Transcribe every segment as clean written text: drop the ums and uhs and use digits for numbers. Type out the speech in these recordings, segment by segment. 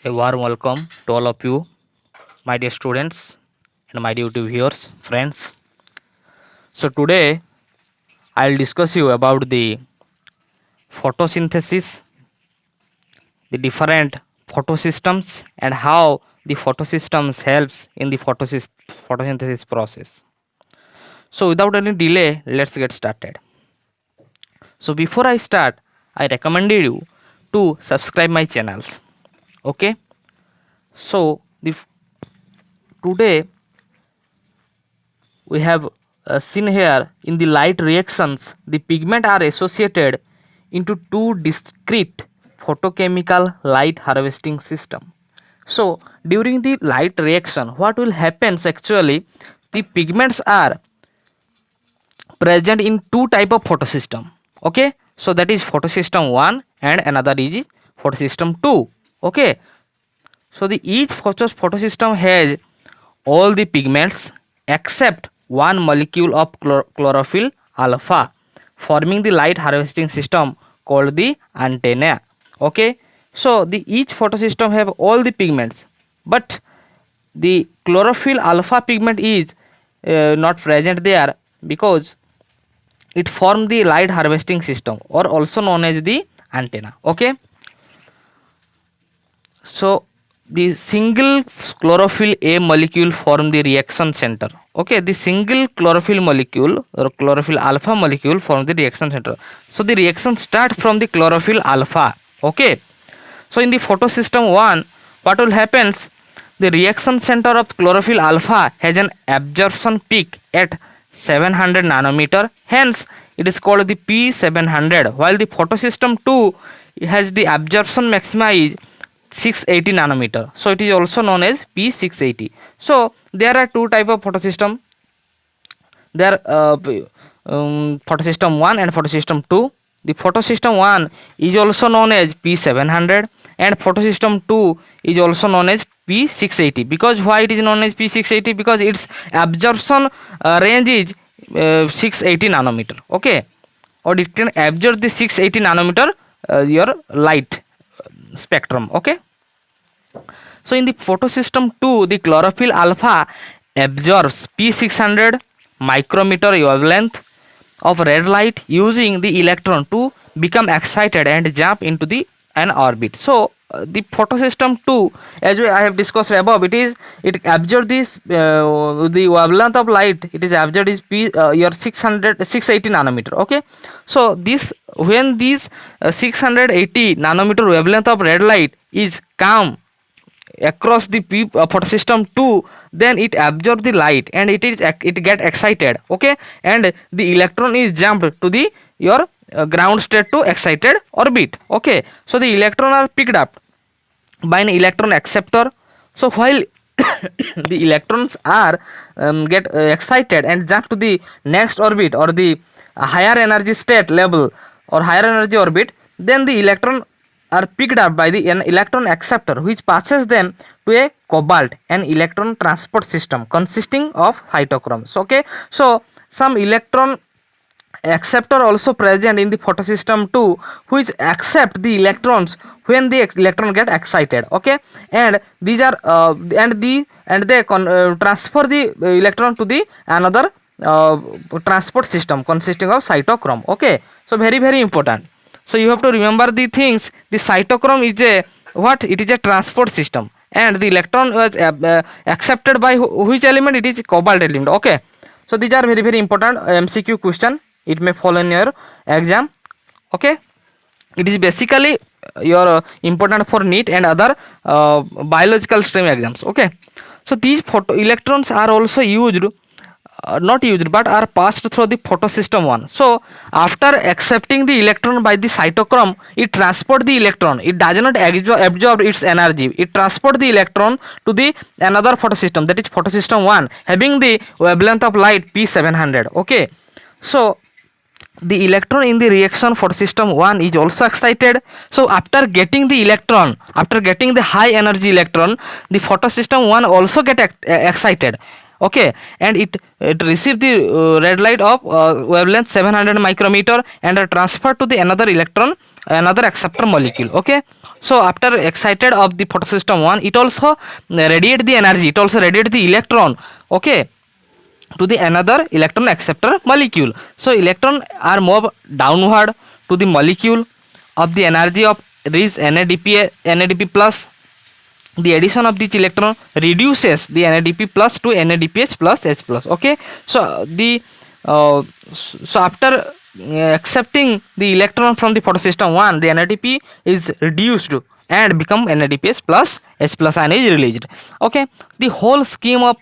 A warm welcome to all of you, my dear students and my YouTube viewers, friends. So today I'll discuss you about the photosynthesis, the different photosystems, and how the photosystems helps in the photosynthesis process. So without any delay, let's get started. So before I start, I recommended you to subscribe my channels. Okay. So today we have seen here in the light reactions the pigment are associated into two discrete photochemical light harvesting system. So during the light reaction what will happens actually, the pigments are present in two type of photosystem. Okay, so that is photosystem 1 and another is photosystem 2. Okay, so the each photosystem has all the pigments except one molecule of chlorophyll alpha, forming the light harvesting system called the antenna. Okay, so the each photosystem have all the pigments, but the chlorophyll alpha pigment is not present there because it form the light harvesting system or also known as the antenna. Okay, so the single chlorophyll A molecule form the reaction center. Okay, the single chlorophyll molecule or chlorophyll alpha molecule form the reaction center. So the reaction start from the chlorophyll alpha. Okay, so in the photosystem 1 what will happens, the reaction center of chlorophyll alpha has an absorption peak at 700 nanometer, hence it is called the P700, while the photosystem 2 has the absorption maxima is 680 nanometer, so it is also known as P680. So there are two type of photosystem. There photosystem 1 and photosystem 2. The photosystem 1 is also known as P700 and photosystem 2 is also known as P680. Because why it is known as P680? Because its absorption range is 680 nanometer. Okay, or it can absorb the 680 nanometer your light spectrum. Okay, so in the photosystem 2 the chlorophyll alpha absorbs P600 micrometer wavelength of red light using the electron to become excited and jump into the an orbit. So the photosystem 2, as I have discussed above, it absorbs this the wavelength of light, it is absorbed is your 680 nanometer. Okay, so this when this 680 nanometer wavelength of red light is come across the photosystem 2, then it absorbs the light and it get excited. Okay, and the electron is jumped to the your ground state to excited orbit. Okay, so the electron are picked up by an electron acceptor. So while the electrons are get excited and jump to the next orbit or the higher energy state level or higher energy orbit, then the electron are picked up by an electron acceptor which passes them to a cobalt, an electron transport system consisting of cytochromes. Okay, so some electron acceptor also present in the photosystem 2 which accept the electrons when the electron get excited. Okay, and these are and they transfer the electron to the another transport system consisting of cytochrome. Okay, so very important. So you have to remember the things. The cytochrome is a what? It is a transport system, and the electron was accepted by which element? It is cobalt element. Okay, so these are very important MCQ question. It may fall in your exam. Okay, it is basically your important for NEET and other biological stream exams. Okay, so these photo electrons are also used. Not used but are passed through the photosystem 1. So after accepting the electron by the cytochrome, it transport the electron, it does not absorb its energy, it transport the electron to the another photosystem, that is photosystem 1, having the wavelength of light P700. Okay, so the electron in the reaction photosystem 1 is also excited. So after getting the electron, after getting the high energy electron, the photosystem 1 also get excited. Okay, and it receive the red light of wavelength 700 micrometer and transfer to the another electron another acceptor molecule. Okay, so after excited of the photosystem 1, it also radiate the energy, it also radiate the electron, okay, to the another electron acceptor molecule. So electron are moved downward to the molecule of the energy of reach NADP plus. The addition of this electron reduces the NADP plus to NADPH plus H plus. Okay, so the so after accepting the electron from the photosystem 1, the NADP is reduced and become NADPH plus H plus ion is released. Okay, the whole scheme of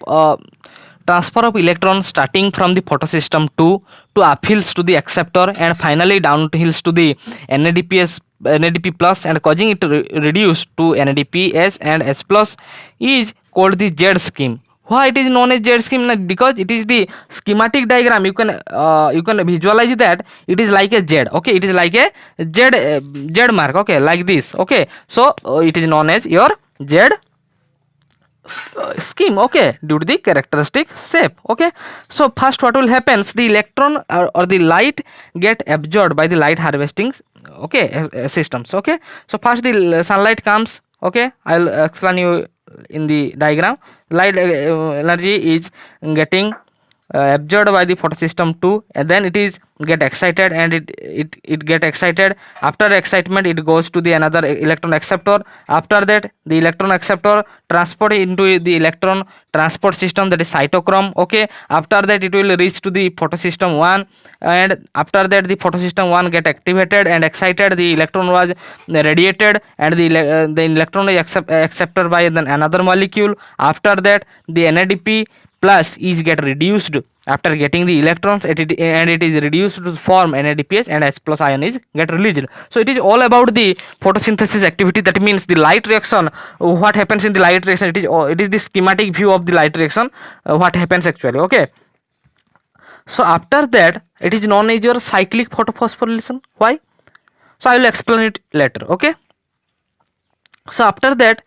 transfer of electron starting from the photosystem 2 to uphills to the acceptor and finally downhills to the NADP plus and causing it to reduce to NADPH and H plus is called the Z scheme. Why it is known as Z scheme? Because it is the schematic diagram. You can visualize that it is like a Z. Okay, it is like a Z mark. Okay, like this. Okay, so it is known as your Z scheme. Okay, due to the characteristic shape. Okay, so first what will happens, the electron or the light get absorbed by the light harvesting, okay, systems. Okay, so first the sunlight comes. Okay, I'll explain you in the diagram. Light energy is getting absorbed by the photosystem 2, and then it is get excited and it get excited. After excitement it goes to the another electron acceptor. After that the electron acceptor transport into the electron transport system, that is cytochrome. Okay, after that it will reach to the photosystem 1, and after that the photosystem 1 get activated and excited. The electron was radiated and the electron is accepted by then another molecule. After that the NADP plus is get reduced after getting the electrons, and it is reduced to form NADPH and H plus ion is get released. So it is all about the photosynthesis activity. That means the light reaction, what happens in the light reaction, it is the schematic view of the light reaction, what happens actually. Okay, so after that it is known as your cyclic photophosphorylation. Why? So I will explain it later. Okay, so after that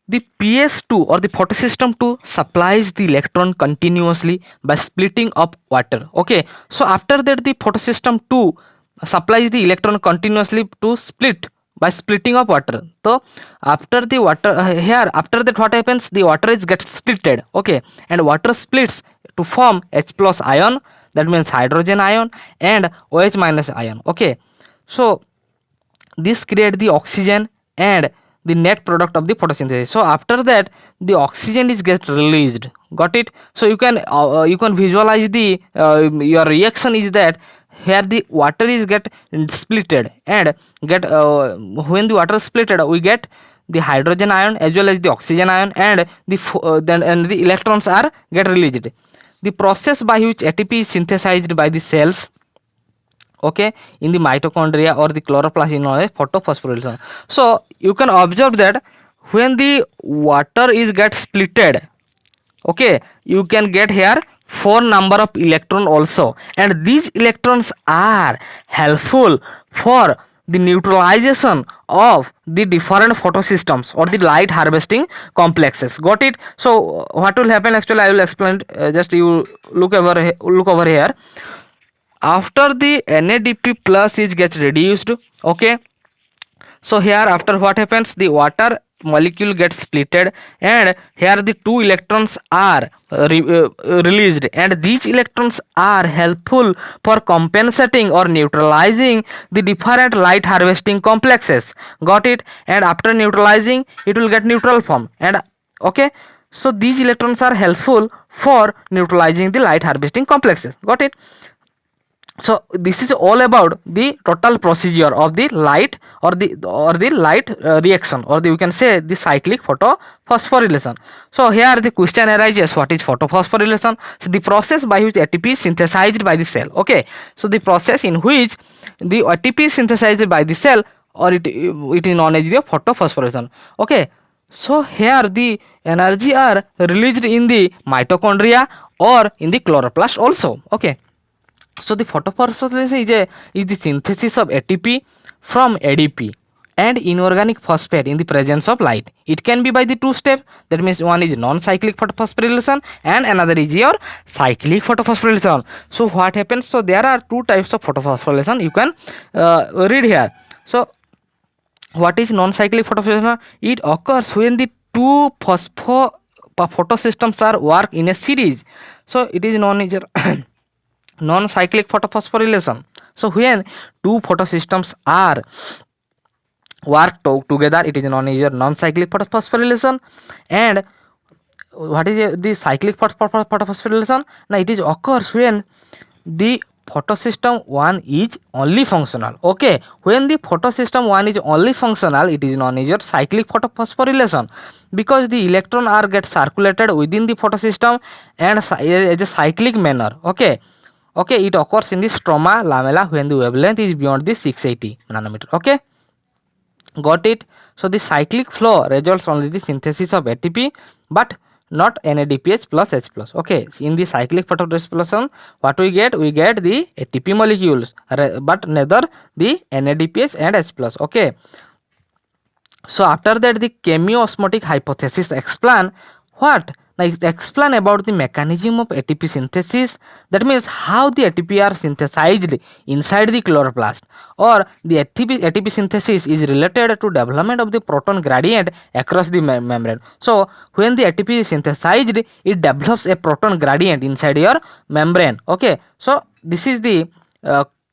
the PS2 or the photosystem 2 supplies the electron continuously by splitting up water. Okay, so after that the photosystem 2 supplies the electron continuously to split by splitting up water. So after the water here, after that what happens, the water is gets splitted. Okay, and water splits to form H plus ion, that means hydrogen ion, and OH minus ion. Okay, so this create the oxygen and the net product of the photosynthesis. So after that the oxygen is get released. Got it? So you can visualize the your reaction is that here the water is get splitted and get when the water is splitted we get the hydrogen ion as well as the oxygen ion, and the electrons are get released. The process by which ATP is synthesized by the cells, okay, in the mitochondria or the chloroplast is known as photophosphorylation. So you can observe that when the water is get splitted, okay, you can get here 4 number of electron also, and these electrons are helpful for the neutralization of the different photosystems or the light harvesting complexes. Got it? So what will happen actually, I will explain. Just you look over here. After the NADP plus is gets reduced, okay, so here after what happens, the water molecule gets splitted and here the 2 electrons are released, and these electrons are helpful for compensating or neutralizing the different light harvesting complexes. Got it? And after neutralizing it will get neutral form, and okay, so these electrons are helpful for neutralizing the light harvesting complexes. Got it? So this is all about the total procedure of the light or the light reaction, or you can say the cyclic photophosphorylation. So here the question arises, what is photophosphorylation? So the process by which ATP is synthesized by the cell. Okay, so the process in which the ATP is synthesized by the cell, or it is known as the photophosphorylation. Okay, so here the energy are released in the mitochondria or in the chloroplast also. Okay, so the photophosphorylation is the synthesis of ATP from ADP and inorganic phosphate in the presence of light. It can be by the 2 steps, that means one is non-cyclic photophosphorylation and another is your cyclic photophosphorylation. So what happens? So there are 2 types of photophosphorylation, you can read here. So what is non-cyclic photosystem? It occurs when the two photosystems are work in a series. So it is known as non-cyclic photophosphorylation. So when two photosystems are work together, it is known as non-cyclic photophosphorylation. And what is the cyclic photophosphorylation? Now it is occurs when the photosystem 1 is only functional. Okay, when the photosystem 1 is only functional, it is known as your cyclic photophosphorylation, because the electron are get circulated within the photosystem and as a cyclic manner. Okay, it occurs in the stroma lamella when the wavelength is beyond the 680 nanometer. Okay, got it. So the cyclic flow results only the synthesis of ATP but not NADPH plus H plus. Okay, in the cyclic photodissolution, what we get the ATP molecules but neither the NADPH and H plus. Okay, so after that the chemiosmotic hypothesis explain what? Now it explain about the mechanism of ATP synthesis. That means how the ATP are synthesized inside the chloroplast, or the ATP synthesis is related to development of the proton gradient across the membrane. So when the ATP is synthesized, it develops a proton gradient inside your membrane. Okay, so this is the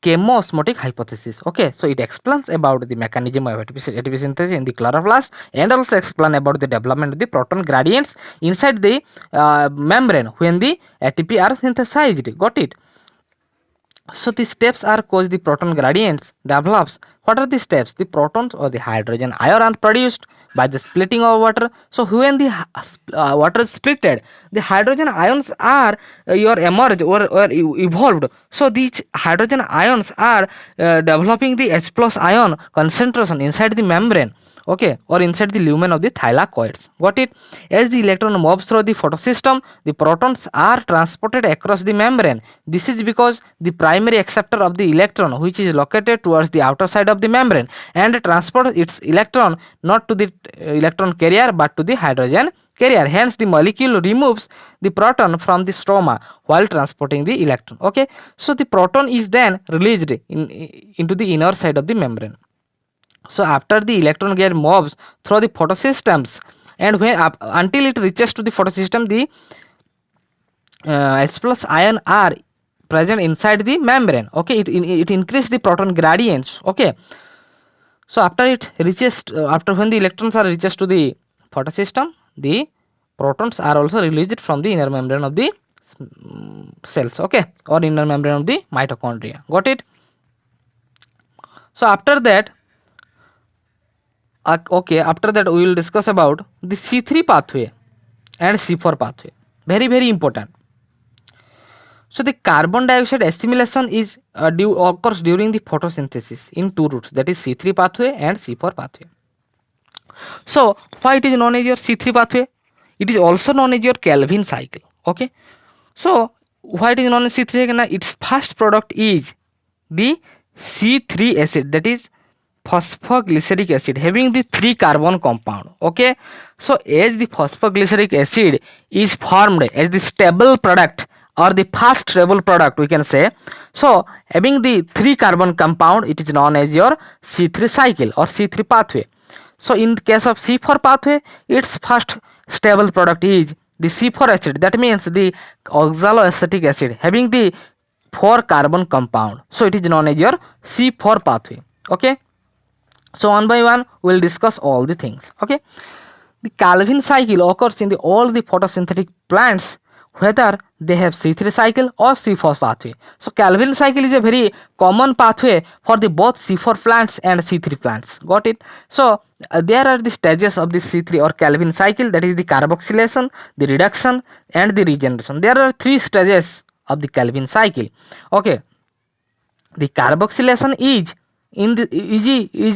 chemiosmotic hypothesis. Okay, so it explains about the mechanism of ATP synthesis in the chloroplast and also explain about the development of the proton gradients inside the membrane when the ATP are synthesized. Got it? So the steps are cause the proton gradients develops. What are the steps? The protons or the hydrogen ion are produced by the splitting of water. So when the water is splitted, the hydrogen ions are your emerged or evolved. So these hydrogen ions are developing the H plus ion concentration inside the membrane. Okay, or inside the lumen of the thylakoids. Got it? As the electron moves through the photosystem, the protons are transported across the membrane. This is because the primary acceptor of the electron, which is located towards the outer side of the membrane, and transports its electron not to the electron carrier but to the hydrogen carrier. Hence the molecule removes the proton from the stroma while transporting the electron. Okay, so the proton is then released into the inner side of the membrane. So after the electron get moves through the photosystems, and when until it reaches to the photosystem, the H plus ion are present inside the membrane. Okay, it increases the proton gradients. Okay, so after it reaches after when the electrons are reaches to the photosystem, the protons are also released from the inner membrane of the cells. Okay, or inner membrane of the mitochondria. Got it? So after that, after that we will discuss about the C3 pathway and C4 pathway. Very important. So the carbon dioxide assimilation is occurs during the photosynthesis in two routes, that is C3 pathway and C4 pathway. So why it is known as your C3 pathway? It is also known as your Calvin cycle. Okay, so why it is known as C3 cycle? Its first product is the C3 acid, that is phosphoglyceric acid, having the 3 carbon compound. Okay, so as the phosphoglyceric acid is formed as the stable product or the fast stable product, we can say, so having the 3 carbon compound, it is known as your C3 cycle or C3 pathway. So in the case of C4 pathway, its first stable product is the C4 acid, that means the oxaloacetic acid having the 4 carbon compound. So it is known as your C4 pathway. Okay, so one by one we will discuss all the things. Okay, the Calvin cycle occurs in all the photosynthetic plants, whether they have C3 cycle or C4 pathway. So Calvin cycle is a very common pathway for the both C4 plants and C3 plants. Got it? So there are the stages of the C3 or Calvin cycle, that is the carboxylation, the reduction and the regeneration. There are 3 stages of the Calvin cycle. Okay, the carboxylation is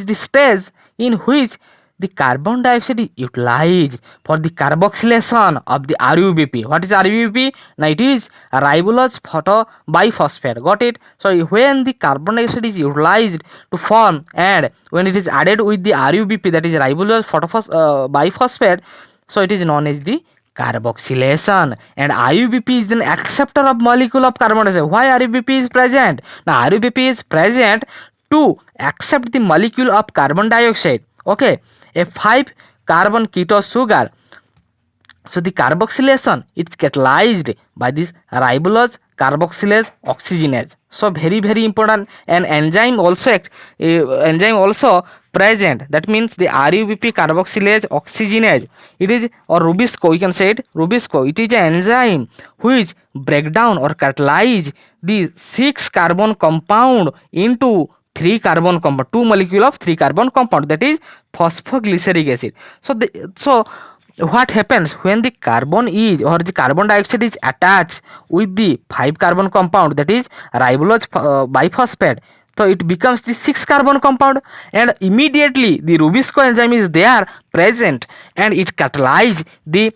the stage in which the carbon dioxide is utilized for the carboxylation of the RUBP. What is RUBP? Now it is ribulose photobiphosphate. Got it? So when the carbon dioxide is utilized to form, and when it is added with the RUBP, that is ribulose biphosphate, so it is known as the carboxylation, and RUBP is an acceptor of molecule of carbon dioxide. Why RUBP is present? Now RUBP is present to accept the molecule of carbon dioxide. Okay, a 5 carbon keto sugar. So the carboxylation is catalyzed by this ribulose carboxylase oxygenase. So very important. An enzyme also present. That means the RUBP carboxylase oxygenase. It is, or Rubisco, you can say it Rubisco. It is an enzyme which break down or catalyze the 6 carbon compound into 3 carbon compound, 2 molecule of 3 carbon compound, that is phosphoglyceric acid. So what happens when the carbon is, or the carbon dioxide is attached with the 5 carbon compound, that is ribulose biphosphate, so it becomes the 6 carbon compound, and immediately the Rubisco enzyme is there present, and it catalyze the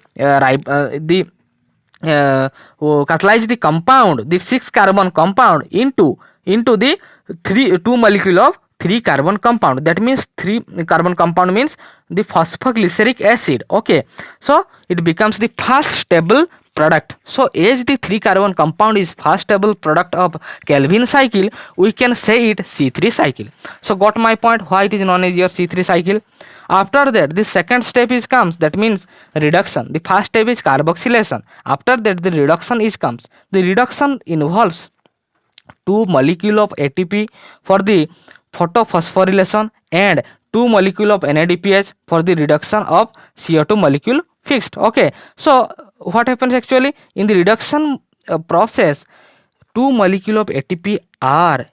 catalyze the compound, the 6 carbon compound into the 2 molecule of 3 carbon compound. That means 3 carbon compound means the phosphoglyceric acid. Okay, so it becomes the first stable product. So as the 3 carbon compound is first stable product of Calvin cycle, we can say it C3 cycle. So got my point, why it is known as your C3 cycle. After that, the second step is comes, that means reduction. The first step is carboxylation. After that, the reduction is comes. The reduction involves 2 molecule of ATP for the photophosphorylation and 2 molecule of NADPH for the reduction of CO2 molecule fixed. Okay, so what happens actually in the reduction process, 2 molecule of ATP are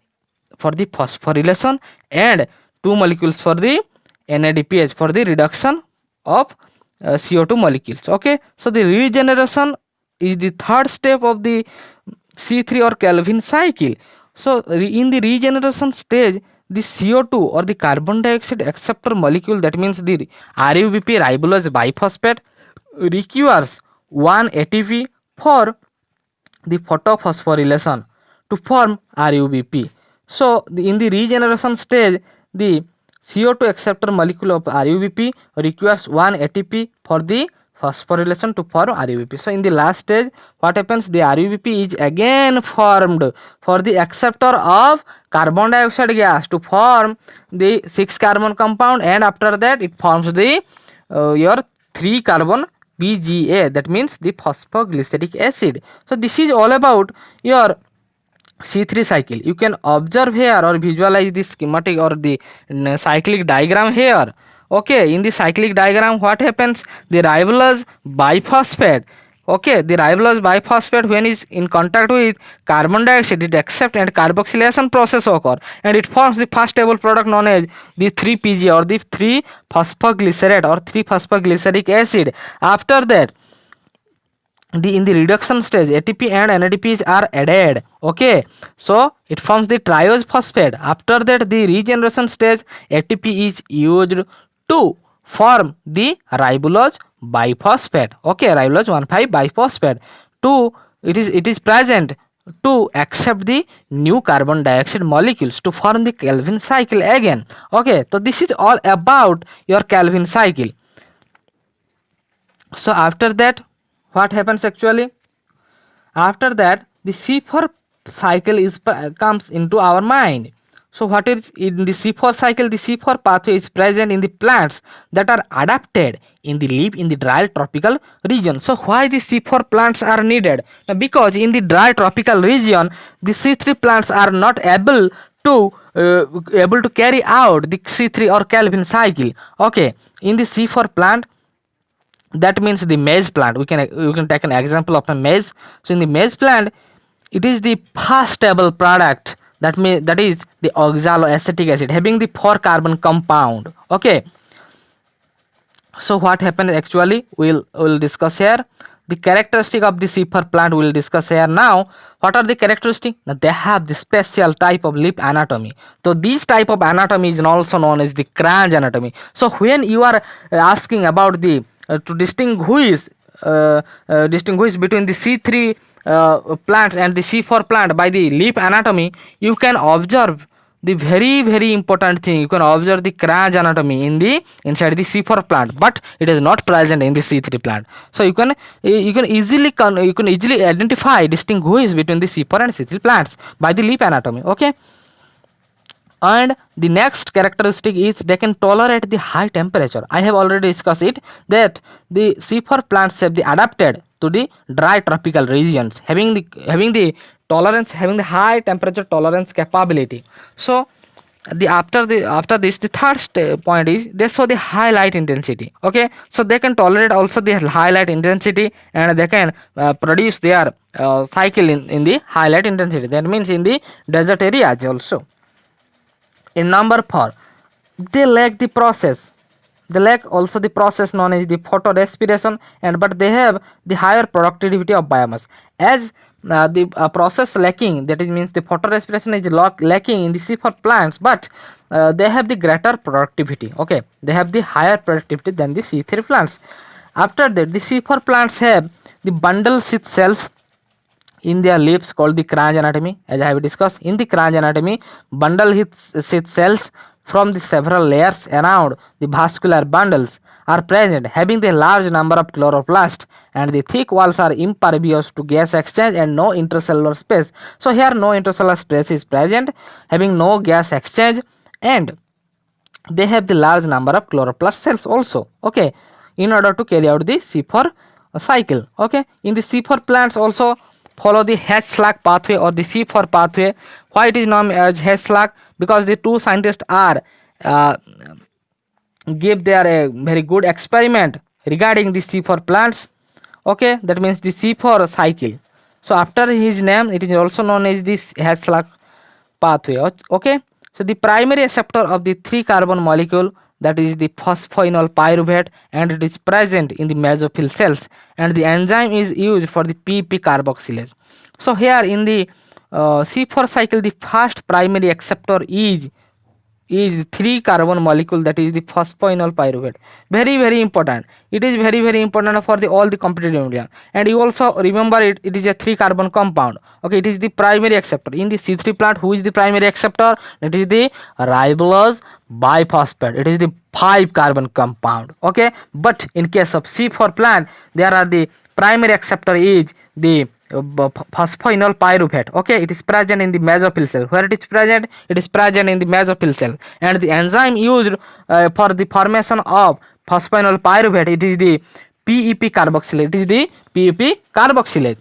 for the phosphorylation and 2 molecules for the NADPH for the reduction of CO2 molecules. Okay, so the regeneration is the third step of the C3 or Calvin cycle. So in the regeneration stage, the CO2 or the carbon dioxide acceptor molecule, that means the RUBP ribulose biphosphate, requires 1 ATP for the photophosphorylation to form RUBP. So in the regeneration stage, the CO2 acceptor molecule of RUBP requires 1 ATP for the phosphorylation to form RUBP. So in the last stage, what happens, the RUBP is again formed for the acceptor of carbon dioxide gas to form the 6 carbon compound, and after that it forms the your 3 carbon PGA, that means the phosphoglyceric acid. So this is all about your C3 cycle. You can observe here or visualize the schematic or the cyclic diagram here. Okay, in the cyclic diagram, what happens, the ribulose biphosphate, okay, the ribulose biphosphate when is in contact with carbon dioxide, it accept and carboxylation process occur, and it forms the first stable product known as the 3-PG or the 3-phosphoglycerate or 3-phosphoglyceric acid. After that, in the reduction stage, ATP and NADPH are added. Okay, so it forms the triose phosphate. After that, the regeneration stage, ATP is used to form the ribulose biphosphate. Okay, ribulose 1,5 biphosphate. It is present to accept the new carbon dioxide molecules to form the Calvin cycle again. Okay, so this is all about your Calvin cycle. So after that, what happens actually? After that, the C4 cycle comes into our mind. So what is in the C4 cycle? The C4 pathway is present in the plants that are adapted in the live in the dry tropical region. So why the C4 plants are needed? Now, because in the dry tropical region, the C3 plants are not able to carry out the C3 or Calvin cycle. Okay, in the C4 plant, that means the maize plant, you can take an example of a maize. So in the maize plant, it is the first stable product, that is the oxaloacetic acid having the 4 carbon compound. Okay, so what happens actually, we'll discuss here. The characteristic of the C4 plant we will discuss here now. What are the characteristics? Now, they have the special type of leaf anatomy. So this type of anatomy is also known as the Cranch anatomy. So when you are asking about the to distinguish between the C3 plants and the C4 plant by the leaf anatomy, you can observe the very important thing. You can observe the Cranch anatomy inside the C4 plant, but it is not present in the C3 plant. So you can easily distinguish between the C4 and C3 plants by the leaf anatomy. Okay, And the next characteristic is they can tolerate the high temperature. I have already discussed it, that the C4 plants have the adapted to the dry tropical regions, having the tolerance, having the high temperature tolerance capability. So after this, the third point is they show the high light intensity. Okay, so they can tolerate also the high light intensity, and they can produce their cycle in the high light intensity. That means in the desert areas also. In number 4, they lack the process. They lack also the process known as the photorespiration, and but they have the higher productivity of biomass. As the process lacking, that is means the photorespiration is lacking in the C4 plants, but they have the greater productivity. Okay, they have the higher productivity than the C3 plants. After that, the C4 plants have the bundle sheath cells in their leaves called the Cranch anatomy. As I have discussed, in the Cranch anatomy, bundle sheath cells from the several layers around the vascular bundles are present, having the large number of chloroplasts, and the thick walls are impervious to gas exchange and no intercellular space. So here no intercellular space is present, having no gas exchange, and they have the large number of chloroplast cells also. Okay, in order to carry out the C4 cycle. Okay, in the C4 plants also follow the H-Slack pathway or the C4 pathway. Why it is known as H-Slack? Because the two scientists are give their a very good experiment regarding the C4 plants. Okay, that means the C4 cycle. So after his name, it is also known as this H-Slack pathway. Okay, so the primary acceptor of the 3 carbon molecule, that is the phosphoenol pyruvate, and it is present in the mesophyll cells, and the enzyme is used for the PP carboxylase. So here in the C4 cycle, the first primary acceptor is 3 carbon molecule, that is the phosphoenol pyruvate. Very important. It is very important for the all the competitive media. And you also remember it is a 3 carbon compound. Okay, it is the primary acceptor. In the C3 plant, who is the primary acceptor? It is the ribulose biphosphate. It is the 5 carbon compound. Okay, but in case of C4 plant, there are the primary acceptor is the phosphoenol pyruvate. Okay, it is present in the mesophyll cell. Where it is present? It is present in the mesophyll cell, and the enzyme used for the formation of phosphoenol pyruvate, it is the PEP carboxylase. It is the PEP carboxylase.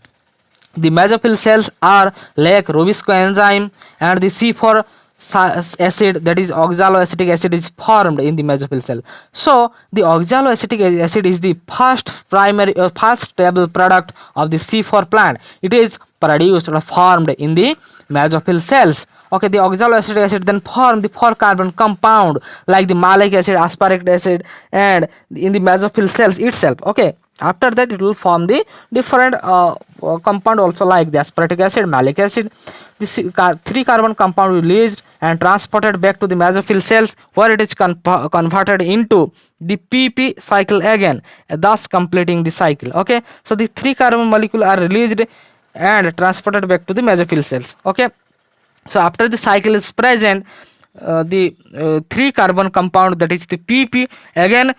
The mesophyll cells are lack Rubisco enzyme, and the C4 acid, that is oxaloacetic acid, is formed in the mesophyll cell. So the oxaloacetic acid is the first stable product of the C4 plant. It is produced or formed in the mesophyll cells. Okay, the oxaloacetic acid then form the 4 carbon compound like the malic acid, aspartic acid, and in the mesophyll cells itself. Okay, after that it will form the different compound also like the aspartic acid, malic acid. The 3 carbon compound released and transported back to the mesophyll cells, where it is converted into the PP cycle again, thus completing the cycle. Okay, so the 3 carbon molecule are released and transported back to the mesophyll cells. Okay, so after the cycle is present, the 3 carbon compound, that is the PP, again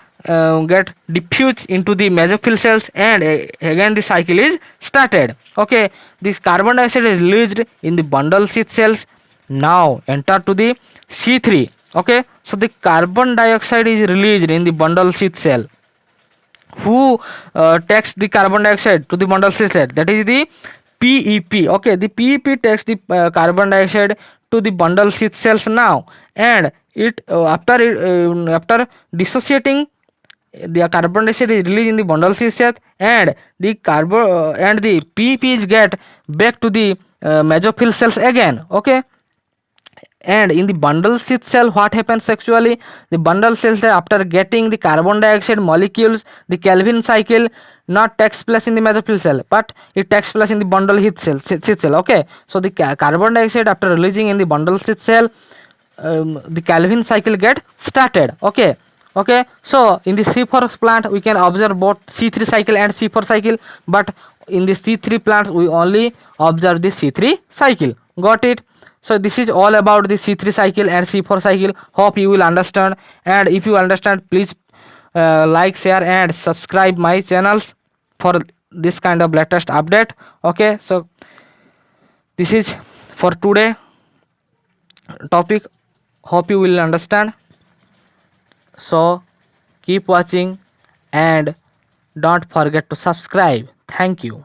get diffused into the mesophyll cells, and again the cycle is started. Okay, this carbon dioxide is released in the bundle sheath cells, now enter to the C3. Okay, so the carbon dioxide is released in the bundle sheath cell. Who takes the carbon dioxide to the bundle sheath cell? That is the PEP. Okay, the PEP takes the carbon dioxide to the bundle sheath cells now, and it after dissociating, the carbon dioxide is released in the bundle sheath cell, and the and the PEPs get back to the mesophyll cells again. Okay, and in the bundle sheath cell, what happens actually? The bundle cells, after getting the carbon dioxide molecules, the Calvin cycle not takes place in the mesophyll cell, but it takes place in the bundle sheath cell. Okay, so the carbon dioxide, after releasing in the bundle sheath cell, the Calvin cycle get started. Okay, so in the C4 plant we can observe both C3 cycle and C4 cycle, but in the C3 plants we only observe the C3 cycle. Got it? So this is all about the C3 cycle and C4 cycle. Hope you will understand, and if you understand, please like, share and subscribe my channels for this kind of latest update. Okay, so this is for today topic. Hope you will understand. So keep watching and don't forget to subscribe. Thank you.